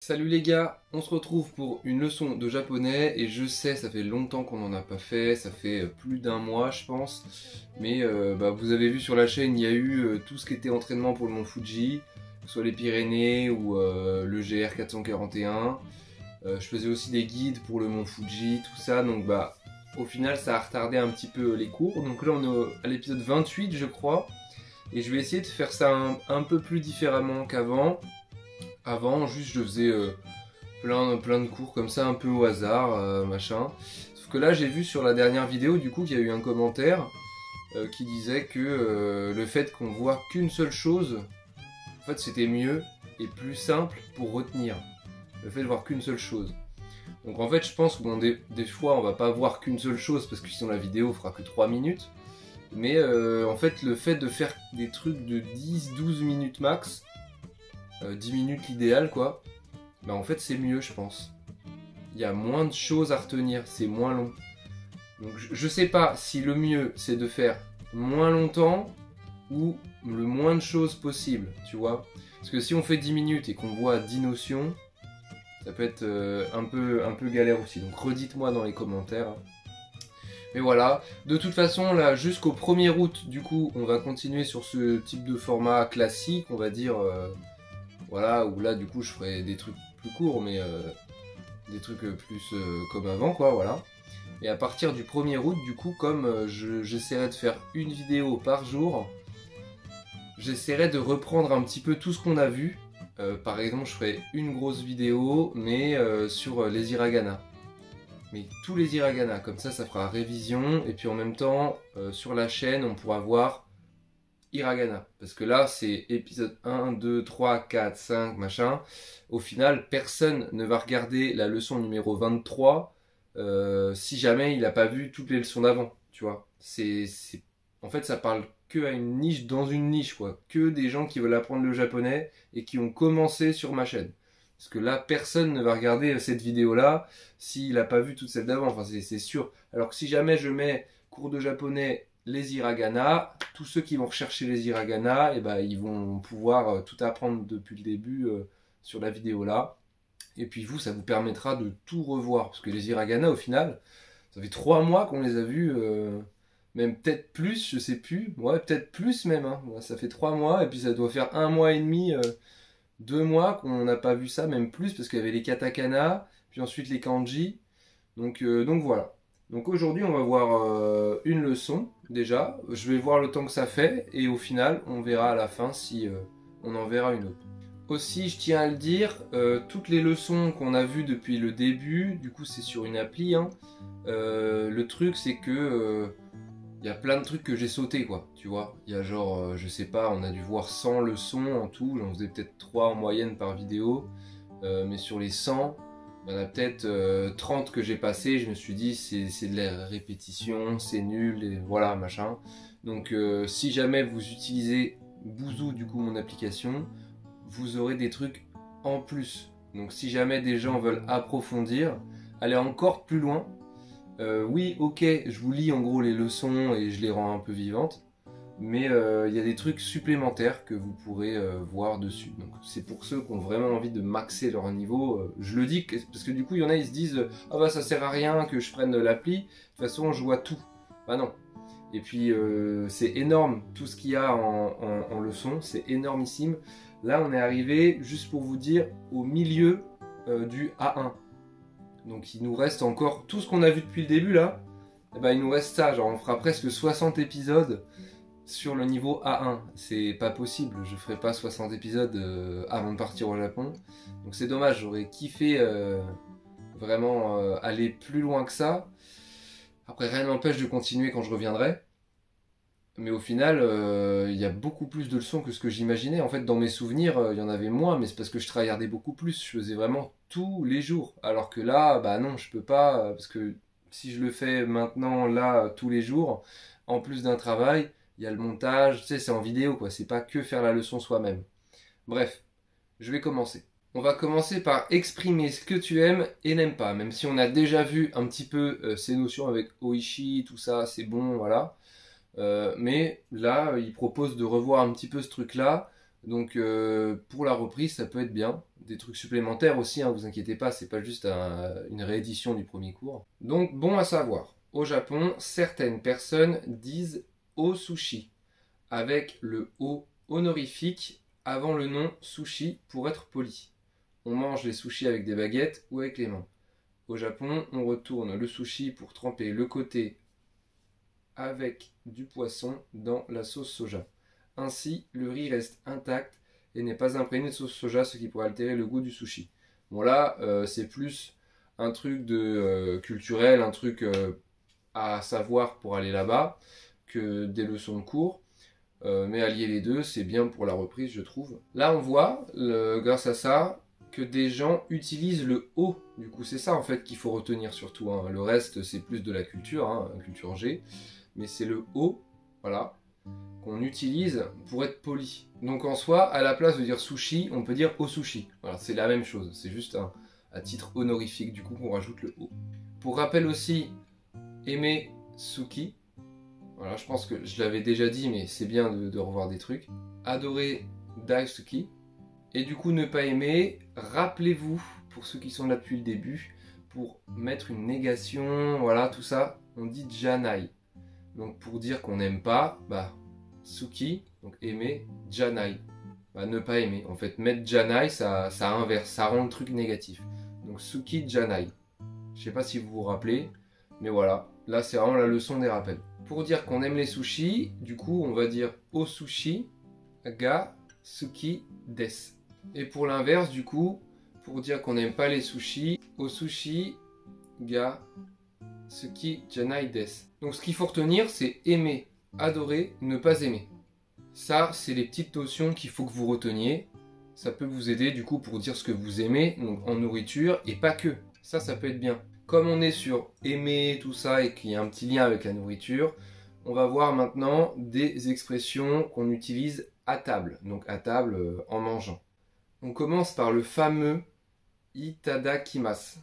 Salut les gars, on se retrouve pour une leçon de japonais et je sais, ça fait longtemps qu'on n'en a pas fait, ça fait plus d'un mois je pense, mais vous avez vu sur la chaîne, il y a eu tout ce qui était entraînement pour le mont Fuji, que ce soit les Pyrénées ou le GR 441, je faisais aussi des guides pour le mont Fuji, tout ça, donc au final ça a retardé un petit peu les cours, donc là on est à l'épisode 28 je crois, et je vais essayer de faire ça un peu plus différemment qu'avant. Avant, juste je faisais plein de cours comme ça, un peu au hasard, machin. Sauf que là, j'ai vu sur la dernière vidéo, du coup, qu'il y a eu un commentaire qui disait que le fait qu'on voit qu'une seule chose, en fait, c'était mieux et plus simple pour retenir. Le fait de voir qu'une seule chose. Donc en fait, je pense que bon, des fois, on va pas voir qu'une seule chose parce que sinon la vidéo fera que 3 minutes. Mais en fait, le fait de faire des trucs de 10-12 minutes max, 10 minutes l'idéal quoi, en fait c'est mieux je pense. Il y a moins de choses à retenir, c'est moins long. Donc je sais pas si le mieux c'est de faire moins longtemps ou le moins de choses possible, tu vois. Parce que si on fait 10 minutes et qu'on voit 10 notions, ça peut être un peu galère aussi. Donc redites-moi dans les commentaires. Mais voilà, de toute façon là jusqu'au 1er août du coup on va continuer sur ce type de format classique, on va dire voilà, où là du coup je ferai des trucs plus courts mais des trucs plus comme avant quoi, voilà. Et à partir du 1er août du coup comme j'essaierai de faire une vidéo par jour, j'essaierai de reprendre un petit peu tout ce qu'on a vu. Par exemple je ferai une grosse vidéo mais sur les hiragana. Mais tous les hiragana, comme ça fera révision et puis en même temps sur la chaîne on pourra voir hiragana, parce que là c'est épisode 1, 2, 3, 4, 5, machin. Au final, personne ne va regarder la leçon numéro 23 si jamais il n'a pas vu toutes les leçons d'avant, tu vois. En fait, ça parle que à une niche dans une niche, quoi. Que des gens qui veulent apprendre le japonais et qui ont commencé sur ma chaîne. Parce que là, personne ne va regarder cette vidéo-là s'il n'a pas vu toute celle d'avant, enfin c'est sûr. Alors que si jamais je mets cours de japonais les hiragana, tous ceux qui vont rechercher les hiragana, ils vont pouvoir tout apprendre depuis le début sur la vidéo là. Et puis vous, ça vous permettra de tout revoir, parce que les hiragana au final, ça fait 3 mois qu'on les a vus, même peut-être plus, je sais plus, ouais peut-être plus même, hein. Ouais, ça fait 3 mois, et puis ça doit faire 1 mois et demi, 2 mois qu'on n'a pas vu ça, même plus, parce qu'il y avait les katakana, puis ensuite les kanji, donc voilà. Donc aujourd'hui on va voir une leçon déjà, je vais voir le temps que ça fait et au final on verra à la fin si on en verra une autre. Aussi je tiens à le dire, toutes les leçons qu'on a vues depuis le début, du coup c'est sur une appli, hein, le truc c'est que il y a plein de trucs que j'ai sauté quoi, tu vois. Il y a genre, je sais pas, on a dû voir 100 leçons en tout, j'en faisais peut-être 3 en moyenne par vidéo, mais sur les 100, il y en a peut-être 30 que j'ai passé, je me suis dit c'est de la répétition, c'est nul, et voilà machin. Donc si jamais vous utilisez Bouzou, du coup mon application, vous aurez des trucs en plus. Donc si jamais des gens veulent approfondir, aller encore plus loin, oui ok je vous lis en gros les leçons et je les rends un peu vivantes, mais il y a des trucs supplémentaires que vous pourrez voir dessus. Donc c'est pour ceux qui ont vraiment envie de maxer leur niveau, je le dis parce que du coup il y en a, ils se disent ah bah ça sert à rien que je prenne l'appli, de toute façon je vois tout. Bah non. Et puis c'est énorme tout ce qu'il y a en leçon, c'est énormissime. Là on est arrivé, juste pour vous dire, au milieu du A1. Donc il nous reste encore tout ce qu'on a vu depuis le début là, et il nous reste ça, genre on fera presque 60 épisodes sur le niveau A1, c'est pas possible, je ferai pas 60 épisodes avant de partir au Japon. Donc c'est dommage, j'aurais kiffé vraiment aller plus loin que ça. Après rien n'empêche de continuer quand je reviendrai. Mais au final, il y a beaucoup plus de leçons que ce que j'imaginais. En fait, dans mes souvenirs, il y en avait moins, mais c'est parce que je travaillais beaucoup plus. Je faisais vraiment tous les jours. Alors que là, bah non, je peux pas, parce que si je le fais maintenant, là, tous les jours, en plus d'un travail, il y a le montage, tu sais, c'est en vidéo, quoi. C'est pas que faire la leçon soi-même. Bref, je vais commencer. On va commencer par exprimer ce que tu aimes et n'aimes pas. Même si on a déjà vu un petit peu ces notions avec Oishi, tout ça, c'est bon, voilà. Mais là, il propose de revoir un petit peu ce truc-là, Donc pour la reprise, ça peut être bien. Des trucs supplémentaires aussi, hein, vous inquiétez pas, c'est pas juste une réédition du premier cours. Donc bon à savoir, au Japon, certaines personnes disent o sushi, avec le o honorifique avant le nom sushi pour être poli. On mange les sushis avec des baguettes ou avec les mains. Au Japon, on retourne le sushi pour tremper le côté avec du poisson dans la sauce soja. Ainsi, le riz reste intact et n'est pas imprégné de sauce soja, ce qui pourrait altérer le goût du sushi. Bon là, c'est plus un truc de culturel, un truc à savoir pour aller là-bas, que des leçons de cours. Mais allier les deux, c'est bien pour la reprise, je trouve. Là, on voit, grâce à ça, que des gens utilisent le O. Du coup, c'est ça en fait qu'il faut retenir surtout, hein. Le reste, c'est plus de la culture, hein, culture G. Mais c'est le O, voilà, qu'on utilise pour être poli. Donc en soi, à la place de dire sushi, on peut dire o sushi. Voilà, c'est la même chose, c'est juste à titre honorifique, du coup, qu'on rajoute le O. Pour rappel aussi, aimer suki. Voilà, je pense que je l'avais déjà dit, mais c'est bien de revoir des trucs. Adorer daisuki. Et du coup, ne pas aimer, rappelez-vous, pour ceux qui sont là depuis le début, pour mettre une négation, voilà, tout ça, on dit janai. Donc pour dire qu'on n'aime pas, bah, suki, donc aimer, janai, bah, ne pas aimer. En fait, mettre janai, ça inverse, ça rend le truc négatif. Donc suki, janai. Je sais pas si vous vous rappelez, mais voilà, là c'est vraiment la leçon des rappels. Pour dire qu'on aime les sushis, du coup on va dire o sushi ga suki des. Et pour l'inverse, du coup, pour dire qu'on n'aime pas les sushis, o sushi ga suki janai des. Donc ce qu'il faut retenir, c'est aimer, adorer, ne pas aimer. Ça, c'est les petites notions qu'il faut que vous reteniez. Ça peut vous aider du coup pour dire ce que vous aimez, donc en nourriture, et pas que. Ça peut être bien. Comme on est sur aimer, tout ça, et qu'il y a un petit lien avec la nourriture, on va voir maintenant des expressions qu'on utilise à table. Donc à table, en mangeant. On commence par le fameux itadakimasu.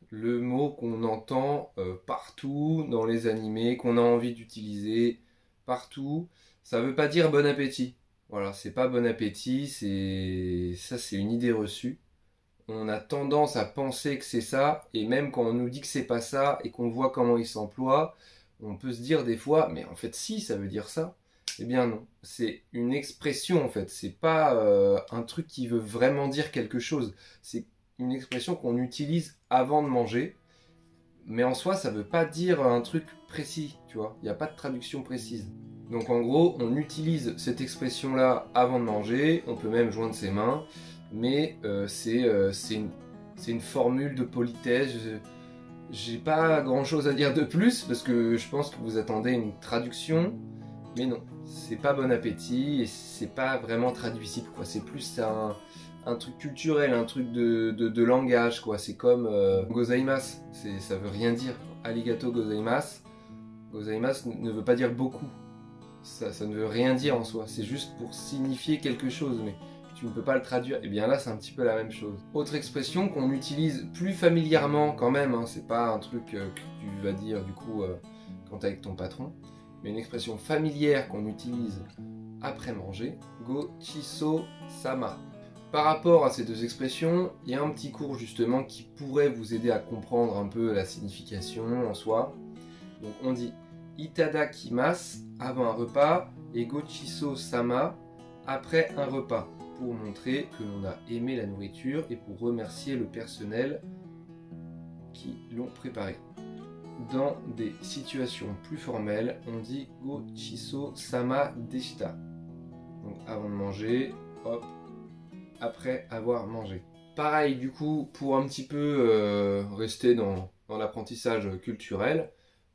Le mot qu'on entend partout dans les animés, qu'on a envie d'utiliser partout. Ça veut pas dire bon appétit. Voilà, c'est pas bon appétit, c'est une idée reçue. On a tendance à penser que c'est ça, et même quand on nous dit que c'est pas ça, et qu'on voit comment il s'emploie, on peut se dire des fois, mais en fait si, ça veut dire ça. Eh bien non, c'est une expression en fait, c'est pas un truc qui veut vraiment dire quelque chose. C'est une expression qu'on utilise avant de manger, mais en soi ça veut pas dire un truc précis, tu vois, il n'y a pas de traduction précise. Donc en gros, on utilise cette expression-là avant de manger, on peut même joindre ses mains, mais c'est une formule de politesse. J'ai pas grand-chose à dire de plus, parce que je pense que vous attendez une traduction, mais non, c'est pas bon appétit, et c'est pas vraiment traduisible, quoi. C'est plus un truc culturel, un truc de langage, quoi. C'est comme gozaimasu, ça veut rien dire. Arigato gozaimasu, gozaimasu ne veut pas dire beaucoup. Ça ne veut rien dire en soi, c'est juste pour signifier quelque chose, mais tu ne peux pas le traduire. Et bien là, c'est un petit peu la même chose. Autre expression qu'on utilise plus familièrement quand même, hein, c'est pas un truc que tu vas dire du coup quand t'es avec ton patron, mais une expression familière qu'on utilise après manger, go chiso sama. Par rapport à ces deux expressions, il y a un petit cours justement qui pourrait vous aider à comprendre un peu la signification en soi. Donc on dit itadakimasu avant un repas et gochiso sama après un repas, pour montrer que l'on a aimé la nourriture et pour remercier le personnel qui l'ont préparé. Dans des situations plus formelles, on dit gochiso sama deshita. Donc avant de manger, hop, après avoir mangé. Pareil du coup, pour un petit peu rester dans l'apprentissage culturel,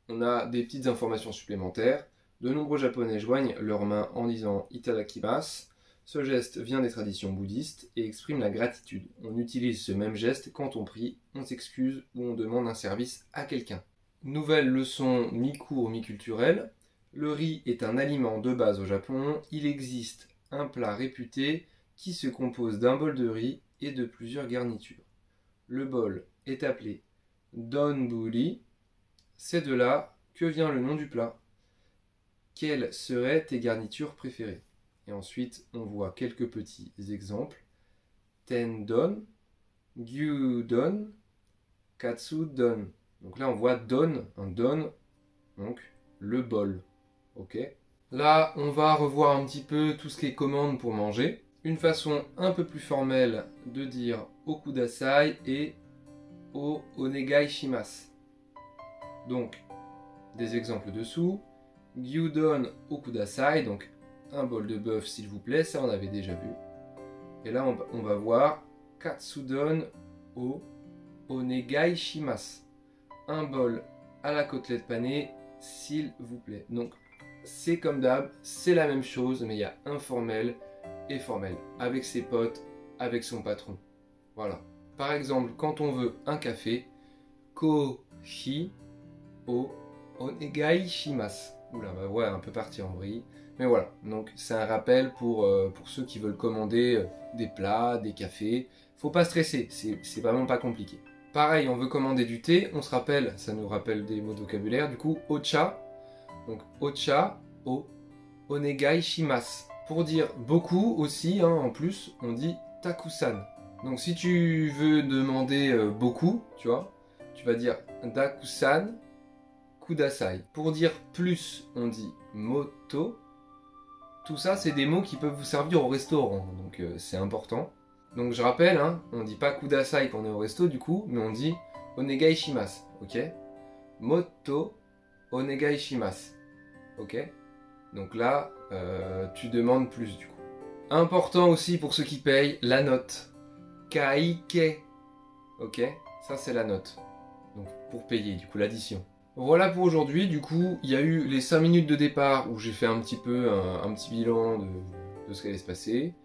on a des petites informations supplémentaires. De nombreux Japonais joignent leurs mains en disant itadakimasu. Ce geste vient des traditions bouddhistes et exprime la gratitude. On utilise ce même geste quand on prie, on s'excuse ou on demande un service à quelqu'un. Nouvelle leçon mi-cours, mi-culturelle. Le riz est un aliment de base au Japon. Il existe un plat réputé qui se compose d'un bol de riz et de plusieurs garnitures. Le bol est appelé donburi. C'est de là que vient le nom du plat. Quelles seraient tes garnitures préférées? Et ensuite, on voit quelques petits exemples. Tendon, gyudon, katsudon. Donc là, on voit don, un don, donc le bol. Ok. Là, on va revoir un petit peu tout ce qui est commande pour manger. Une façon un peu plus formelle de dire okudasai et o onegai shimasu. Donc, des exemples dessous. Gyudon okudasai, donc un bol de bœuf s'il vous plaît, ça on avait déjà vu. Et là, on va voir katsudon o onegai shimasu. Un bol à la côtelette panée, s'il vous plaît. Donc, c'est comme d'hab, c'est la même chose, mais il y a informel et formel. Avec ses potes, avec son patron. Voilà. Par exemple, quand on veut un café, kohi o onegai shimasu. Oula, ma voix est un peu partie en vrille. Mais voilà, donc c'est un rappel pour ceux qui veulent commander des plats, des cafés. Faut pas stresser, c'est vraiment pas compliqué. Pareil, on veut commander du thé, on se rappelle, ça nous rappelle des mots de vocabulaire, du coup, ocha. Donc, ocha o onegai shimasu. Pour dire beaucoup aussi, hein, en plus, on dit takusan. Donc, si tu veux demander beaucoup, tu vois, tu vas dire dakusan kudasai. Pour dire plus, on dit moto. Tout ça, c'est des mots qui peuvent vous servir au restaurant, donc c'est important. Donc je rappelle, hein, on dit pas kudasai quand on est au resto du coup, mais on dit onegai shimasu, ok? Moto onegai shimasu, ok? Donc là, tu demandes plus du coup. Important aussi pour ceux qui payent, la note. Kaike, ok? Ça c'est la note. Donc pour payer, du coup l'addition. Voilà pour aujourd'hui, du coup, il y a eu les 5 minutes de départ où j'ai fait un petit peu un petit bilan de ce qui allait se passer.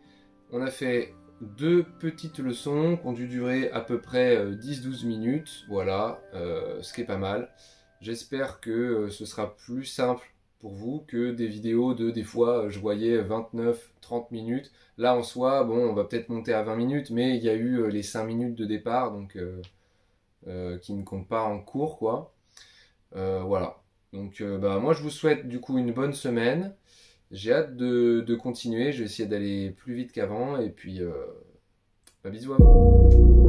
On a fait 2 petites leçons qui ont dû durer à peu près 10-12 minutes, voilà, ce qui est pas mal. J'espère que ce sera plus simple pour vous que des vidéos de, des fois, je voyais 29-30 minutes. Là, en soi, bon, on va peut-être monter à 20 minutes, mais il y a eu les 5 minutes de départ, donc qui ne comptent pas en cours, quoi. Voilà. Donc bah, moi je vous souhaite du coup une bonne semaine. J'ai hâte de continuer. Je vais essayer d'aller plus vite qu'avant. Et puis bah, bisous à vous.